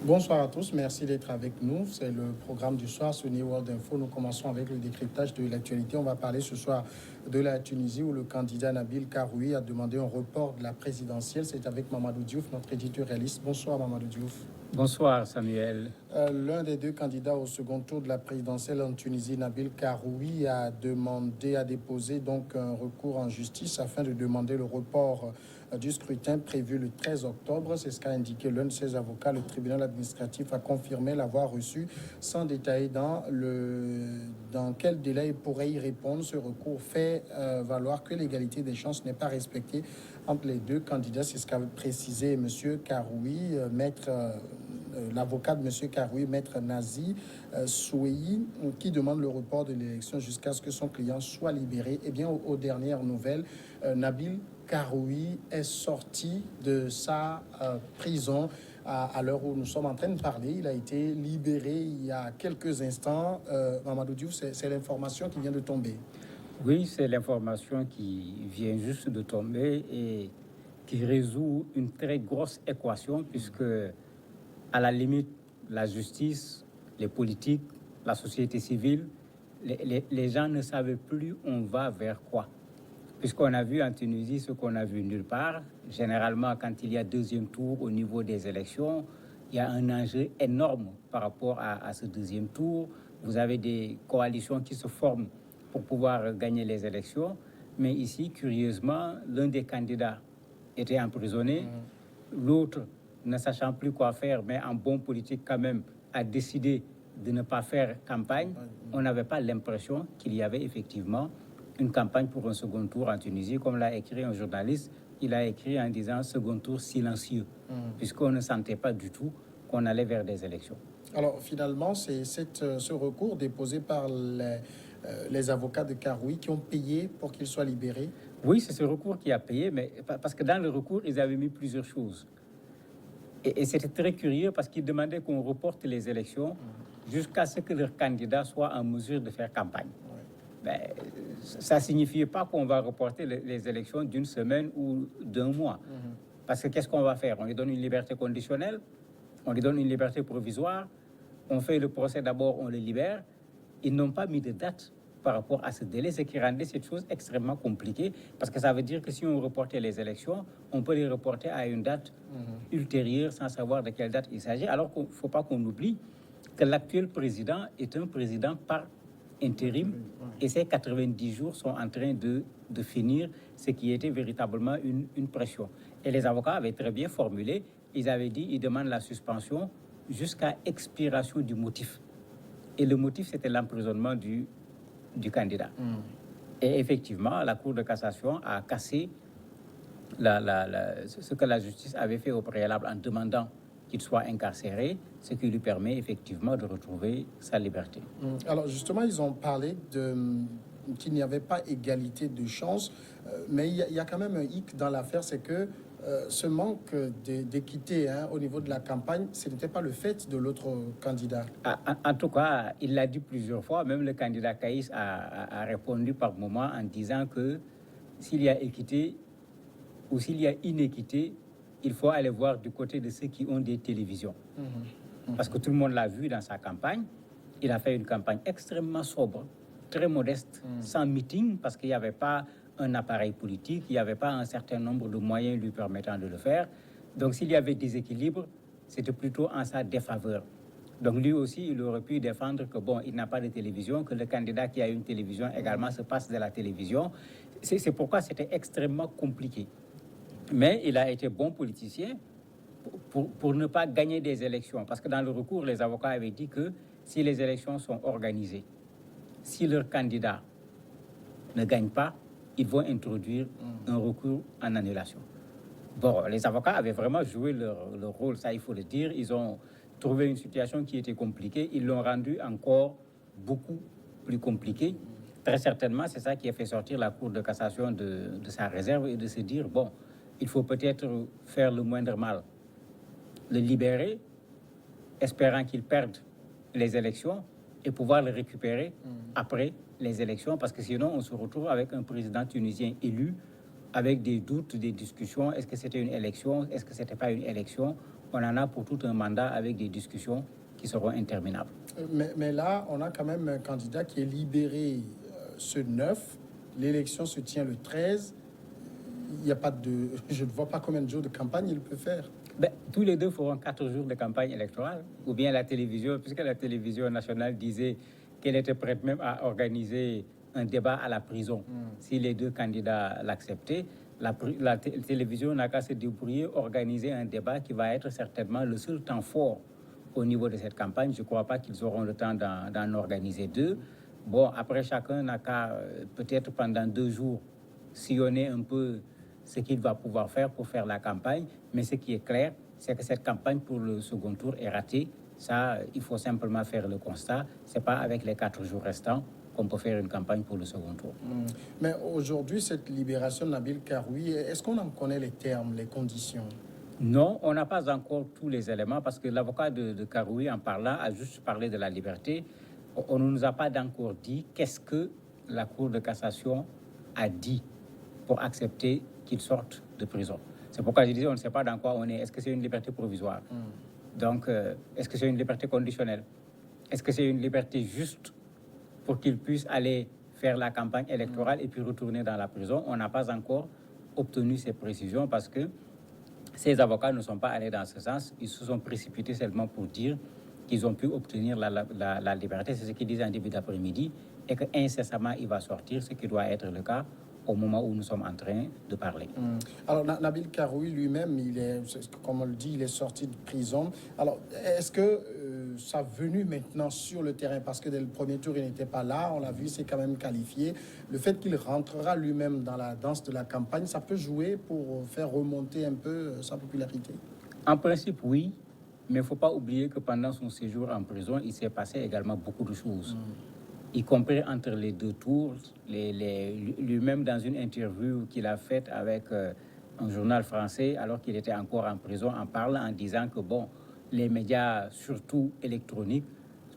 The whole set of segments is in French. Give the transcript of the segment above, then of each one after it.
Bonsoir à tous, merci d'être avec nous. C'est le programme du soir sur New World Info. Nous commençons avec le décryptage de l'actualité. On va parler ce soir de la Tunisie où le candidat Nabil Karoui a demandé un report de la présidentielle. C'est avec Mamadou Diouf, notre éditorialiste. Bonsoir Mamadou Diouf. Bonsoir Samuel. L'un des deux candidats au second tour de la présidentielle en Tunisie, Nabil Karoui, a déposé donc un recours en justice afin de demander le report du scrutin prévu le 13 octobre. C'est ce qu'a indiqué l'un de ses avocats. Le tribunal administratif a confirmé l'avoir reçu sans détailler dans quel délai il pourrait y répondre. Ce recours fait valoir que l'égalité des chances n'est pas respectée entre les deux candidats. C'est ce qu'a précisé M. Karoui, l'avocat de M. Karoui, maître Nazi Soueyi, qui demande le report de l'élection jusqu'à ce que son client soit libéré. Eh bien, aux dernières nouvelles, Nabil Karoui est sorti de sa prison à l'heure où nous sommes en train de parler. Il a été libéré il y a quelques instants. Mamadou Diouf, c'est l'information qui vient de tomber. Oui, c'est l'information qui vient juste de tomber et qui résout une très grosse équation puisque, à la limite, la justice, les politiques, la société civile, les gens ne savaient plus on va vers quoi. Puisqu'on a vu en Tunisie ce qu'on a vu nulle part. Généralement, quand il y a deuxième tour au niveau des élections, il y a un enjeu énorme par rapport à ce deuxième tour. Vous avez des coalitions qui se forment pour pouvoir gagner les élections. Mais ici, curieusement, l'un des candidats était emprisonné. L'autre, ne sachant plus quoi faire, mais en bon politique quand même, a décidé de ne pas faire campagne. On n'avait pas l'impression qu'il y avait effectivement une campagne pour un second tour en Tunisie, comme l'a écrit un journaliste. Il a écrit en disant second tour silencieux, puisqu'on ne sentait pas du tout qu'on allait vers des élections. Alors finalement, c'est ce recours déposé par les avocats de Karoui qui ont payé pour qu'il soit libéré. Oui, c'est ce recours qui a payé, mais parce que dans le recours, ils avaient mis plusieurs choses. Et c'était très curieux parce qu'ils demandaient qu'on reporte les élections jusqu'à ce que leur candidat soit en mesure de faire campagne. Ben, ça ne signifiait pas qu'on va reporter les élections d'une semaine ou d'un mois. Parce que qu'est-ce qu'on va faire? On lui donne une liberté conditionnelle, on lui donne une liberté provisoire, on fait le procès d'abord, on le libère. Ils n'ont pas mis de date par rapport à ce délai, ce qui rendait cette chose extrêmement compliquée, parce que ça veut dire que si on reportait les élections, on peut les reporter à une date ultérieure sans savoir de quelle date il s'agit, alors qu'il ne faut pas qu'on oublie que l'actuel président est un président par intérim et ces 90 jours sont en train de finir, ce qui était véritablement une pression. Et les avocats avaient très bien formulé, ils avaient dit ils demandent la suspension jusqu'à expiration du motif. Et le motif, c'était l'emprisonnement du candidat. Et effectivement, la Cour de cassation a cassé ce que la justice avait fait au préalable en demandant qu'il soit incarcéré, ce qui lui permet effectivement de retrouver sa liberté. Alors justement, ils ont parlé qu'il n'y avait pas égalité de chance, mais il y a quand même un hic dans l'affaire, c'est que ce manque d'équité au niveau de la campagne, ce n'était pas le fait de l'autre candidat. En tout cas, il l'a dit plusieurs fois, même le candidat Caïs a répondu par moment en disant que s'il y a équité ou s'il y a inéquité, il faut aller voir du côté de ceux qui ont des télévisions. Parce que tout le monde l'a vu dans sa campagne. Il a fait une campagne extrêmement sobre, très modeste, sans meeting, parce qu'il n'y avait pas un appareil politique, il n'y avait pas un certain nombre de moyens lui permettant de le faire. Donc s'il y avait déséquilibre, c'était plutôt en sa défaveur. Donc lui aussi, il aurait pu défendre que bon, il n'a pas de télévision, que le candidat qui a une télévision également se passe de la télévision. C'est pourquoi c'était extrêmement compliqué. Mais il a été bon politicien pour ne pas gagner des élections. Parce que dans le recours, les avocats avaient dit que si les élections sont organisées, si leur candidat ne gagne pas, ils vont introduire un recours en annulation. Bon, les avocats avaient vraiment joué leur rôle, ça il faut le dire. Ils ont trouvé une situation qui était compliquée. Ils l'ont rendue encore beaucoup plus compliquée. Très certainement, c'est ça qui a fait sortir la Cour de cassation de sa réserve et de se dire, bon, il faut peut-être faire le moindre mal. Le libérer, espérant qu'il perde les élections et pouvoir le récupérer après les élections, parce que sinon on se retrouve avec un président tunisien élu avec des doutes, des discussions. Est-ce que c'était une élection? Est-ce que ce n'était pas une élection? on en a pour tout un mandat avec des discussions qui seront interminables. Mais là, on a quand même un candidat qui est libéré ce 9. L'élection se tient le 13. Il n'y a pas de... Je ne vois pas combien de jours de campagne il peut faire. Ben, tous les deux feront 4 jours de campagne électorale, ou bien la télévision, puisque la télévision nationale disait qu'elle était prête même à organiser un débat à la prison si les deux candidats l'acceptaient. La télévision n'a qu'à se débrouiller, organiser un débat qui va être certainement le seul temps fort au niveau de cette campagne. Je ne crois pas qu'ils auront le temps d'en organiser deux. Bon, après, chacun n'a qu'à, peut-être pendant 2 jours, sillonner un peu ce qu'il va pouvoir faire pour faire la campagne. Mais ce qui est clair, c'est que cette campagne pour le second tour est ratée. Ça, il faut simplement faire le constat. Ce n'est pas avec les 4 jours restants qu'on peut faire une campagne pour le second tour. Mais aujourd'hui, cette libération de Nabil Karoui, est-ce qu'on en connaît les termes, les conditions? Non, on n'a pas encore tous les éléments parce que l'avocat de Karoui, en parlant, a juste parlé de la liberté. On ne nous a pas encore dit qu'est-ce que la Cour de cassation a dit pour accepter qu'il sorte de prison. C'est pourquoi je disais, on ne sait pas dans quoi on est. Est-ce que c'est une liberté provisoire? Donc, est-ce que c'est une liberté conditionnelle? Est-ce que c'est une liberté juste pour qu'il puisse aller faire la campagne électorale et puis retourner dans la prison? On n'a pas encore obtenu ces précisions parce que ces avocats ne sont pas allés dans ce sens. Ils se sont précipités seulement pour dire qu'ils ont pu obtenir la liberté. C'est ce qu'ils disent en début d'après-midi et qu'incessamment il va sortir, ce qui doit être le cas au moment où nous sommes en train de parler. Alors, Nabil Karoui lui-même, comme on le dit, il est sorti de prison. Alors, est-ce que sa venue maintenant sur le terrain, parce que dès le premier tour, il n'était pas là, on l'a vu, c'est quand même qualifié, le fait qu'il rentrera lui-même dans la danse de la campagne, ça peut jouer pour faire remonter un peu sa popularité? En principe, oui, mais il ne faut pas oublier que pendant son séjour en prison, il s'est passé également beaucoup de choses. Y compris entre les 2 tours, lui-même dans une interview qu'il a faite avec un journal français, alors qu'il était encore en prison, en parlant, en disant que, bon, les médias, surtout électroniques,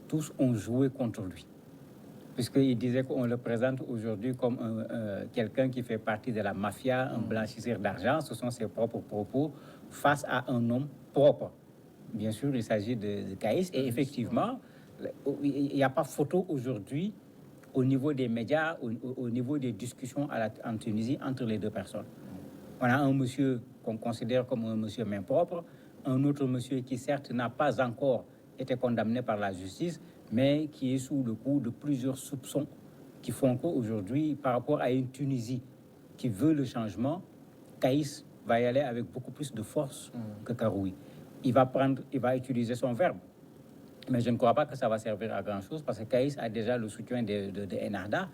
tous ont joué contre lui. Puisqu'il disait qu'on le présente aujourd'hui comme quelqu'un qui fait partie de la mafia, un blanchisseur d'argent. Ce sont ses propres propos face à un homme propre. Bien sûr, il s'agit de Kaïs. Et effectivement, il n'y a pas photo aujourd'hui au niveau des médias, au niveau des discussions en Tunisie entre les deux personnes. On a un monsieur qu'on considère comme un monsieur main propre, un autre monsieur qui certes n'a pas encore été condamné par la justice, mais qui est sous le coup de plusieurs soupçons qui font qu'aujourd'hui, par rapport à une Tunisie qui veut le changement, Kaïs va y aller avec beaucoup plus de force que Karoui. Il va utiliser son verbe. Mais je ne crois pas que ça va servir à grand-chose parce que Kaïs a déjà le soutien de Ennahda.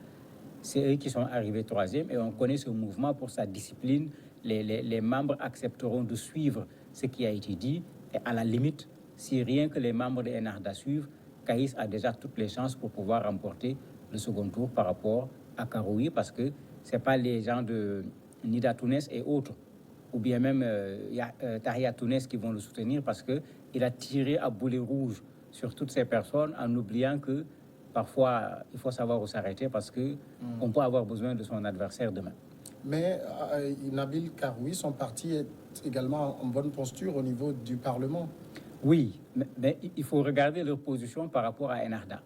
C'est eux qui sont arrivés 3e et on connaît ce mouvement pour sa discipline. Les membres accepteront de suivre ce qui a été dit. Et à la limite, si rien que les membres de Ennahda suivent, Kaïs a déjà toutes les chances pour pouvoir remporter le second tour par rapport à Karoui parce que ce n'est pas les gens de Nida Tounes et autres ou bien même Tahia Tounes qui vont le soutenir parce qu'il a tiré à boulet rouge sur toutes ces personnes en oubliant que parfois il faut savoir où s'arrêter parce qu'on peut avoir besoin de son adversaire demain. Mais Nabil Karoui, son parti est également en bonne posture au niveau du Parlement. Oui, mais il faut regarder leur position par rapport à Ennahda.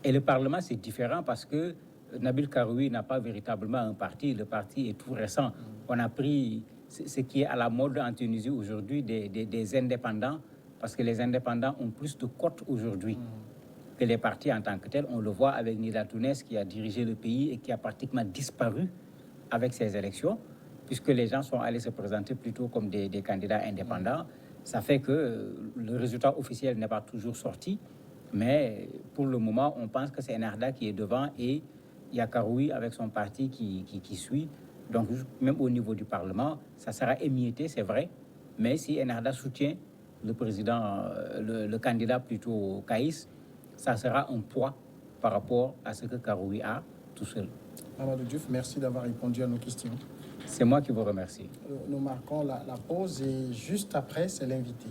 Et le Parlement, c'est différent parce que Nabil Karoui n'a pas véritablement un parti. Le parti est tout récent. On a pris ce qui est à la mode en Tunisie aujourd'hui, des indépendants, parce que les indépendants ont plus de cotes aujourd'hui que les partis en tant que tels. On le voit avec Nida Tounes qui a dirigé le pays et qui a pratiquement disparu avec ces élections, puisque les gens sont allés se présenter plutôt comme des candidats indépendants. Ça fait que le résultat officiel n'est pas toujours sorti, mais pour le moment, on pense que c'est Ennahda qui est devant et il y a Karoui avec son parti qui suit. Donc, même au niveau du Parlement, ça sera émietté, c'est vrai, mais si Ennahda soutient le président, le candidat plutôt Kaïs, ça sera un poids par rapport à ce que Karoui a tout seul. Amadou Diouf, merci d'avoir répondu à nos questions. C'est moi qui vous remercie. Nous marquons la pause et juste après, c'est l'invité.